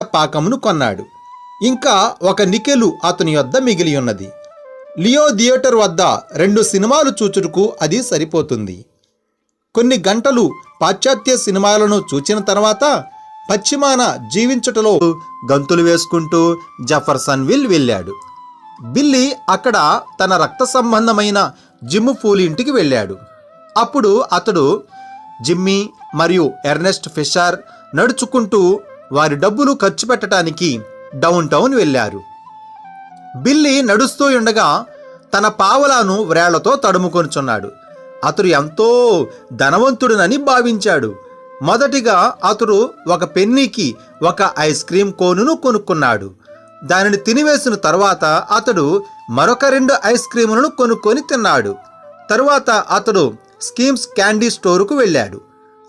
పాకమును కొన్నాడు. ఇంకా ఒక నికెలు అతని యొద్ద మిగిలి ఉన్నది. లియో థియేటర్ వద్ద 2 సినిమాలు చూచుటకు అది సరిపోతుంది. కొన్ని గంటలు పాశ్చాత్య సినిమాలను చూచిన తర్వాత పశ్చిమాన జీవించుటలో గంతులు వేసుకుంటూ జెఫర్సన్విల్ వెళ్ళాడు. బిల్లీ అక్కడ తన రక్త సంబంధమైన జిమ్ ఫూల్ ఇంటికి వెళ్ళాడు. అప్పుడు అతడు జిమ్మీ మరియు ఎర్నెస్ట్ ఫిషర్ నడుచుకుంటూ వారి డబ్బులు ఖర్చు పెట్టడానికి డౌన్ టౌన్ వెళ్ళారు. బిల్లీ నడుస్తూ ఉండగా తన పావలాను వ్రేళ్లతో తడుముకొనుచున్నాడు. అతడు ఎంతో ధనవంతుడునని భావించాడు. మొదటిగా అతడు ఒక పెన్నీకి ఒక ఐస్ క్రీం కోనును కొనుక్కున్నాడు. దానిని తినివేసిన తరువాత అతడు మరొక 2 ఐస్ క్రీములను కొనుక్కొని తిన్నాడు. తరువాత అతడు స్కీమ్స్ క్యాండీ స్టోరుకు వెళ్ళాడు.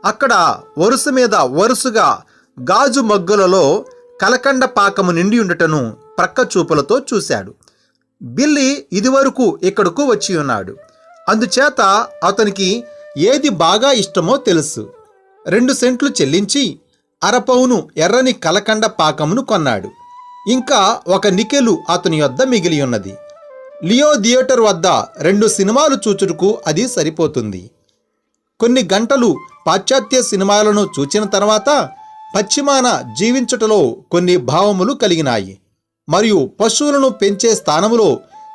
అక్కడ వరుస మీద వరుసగా గాజు మగ్గులలో కలకండ పాకము నిండి ఉండటను ప్రక్క చూపులతో చూశాడు. బిల్లీ ఇదివరకు ఇక్కడకు వచ్చి ఉన్నాడు. అందుచేత అతనికి ఏది బాగా ఇష్టమో తెలుసు. 2 సెంట్లు చెల్లించి 1/2 పౌను ఎర్రని కలకండ పాకమును కొన్నాడు. ఇంకా ఒక నికెలు అతని యొద్ద మిగిలి ఉన్నది. లియో థియేటర్ వద్ద 2 సినిమాలు చూచుటకు అది సరిపోతుంది. కొన్ని గంటలు పాశ్చాత్య సినిమాలను చూచిన తర్వాత పశ్చిమాన జీవించుటలో కొన్ని భావములు కలిగినాయి. మరియు పశువులను పెంచే స్థానములో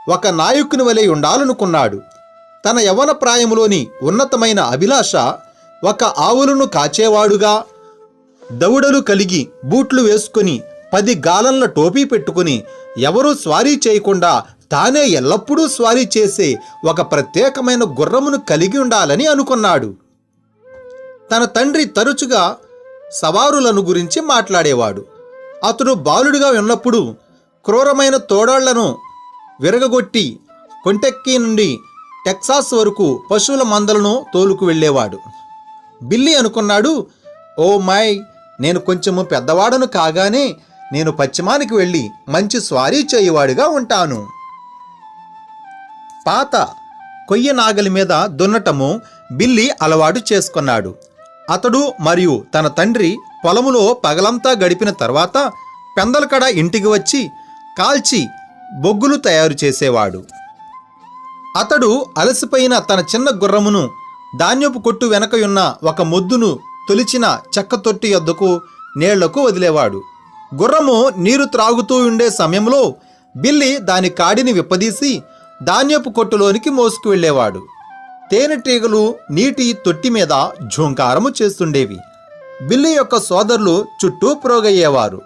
ఒక నాయకుని వలె ఉండాలనుకున్నాడు. తన యవ్వన ప్రాయములోని ఉన్నతమైన అభిలాష ఒక ఆవులను కాచేవాడుగా, దవుడలు కలిగి బూట్లు వేసుకుని 10 గాలన్ల టోపీ పెట్టుకుని ఎవరూ స్వారీ చేయకుండా తానే ఎల్లప్పుడూ స్వారీ చేసే ఒక ప్రత్యేకమైన గుర్రమును కలిగి ఉండాలని అనుకున్నాడు. తన తండ్రి తరచుగా సవారులను గురించి మాట్లాడేవాడు. అతడు బాలుడిగా ఉన్నప్పుడు క్రూరమైన తోడాళ్లను విరగగొట్టి కొంటెక్కి నుండి టెక్సాస్ వరకు పశువుల మందలను తోలుకు వెళ్ళేవాడు. బిల్లీ అనుకున్నాడు, ఓ మై, నేను కొంచెము పెద్దవాడను కాగానే నేను పశ్చిమానికి వెళ్ళి మంచి స్వారీ చేయవాడిగా ఉంటాను. పాత కొయ్య నాగలి మీద దున్నటము బిల్లీ అలవాటు చేసుకున్నాడు. అతడు మరియు తన తండ్రి పొలములో పగలంతా గడిపిన తర్వాత పెందలకడ ఇంటికి వచ్చి కాల్చి బొగ్గులు తయారు చేసేవాడు. అతడు అలసిపోయిన తన చిన్న గుర్రమును ధాన్యపు కొట్టు వెనకయున్న ఒక మొద్దును తొలిచిన చెక్క తొట్టి యొద్దకు నీళ్లకు వదిలేవాడు. గుర్రము నీరు త్రాగుతూ ఉండే సమయంలో బిల్లీ దాని కాడిని విప్పదీసి ధాన్యపు కొట్టులోనికి మోసుకు వెళ్ళేవాడు. తేనెటీగలు నీటి తొట్టి మీద ఝూంకారము చేస్తుండేవి. బిల్లీ యొక్క సోదరులు చుట్టూ ప్రోగయ్యేవారు.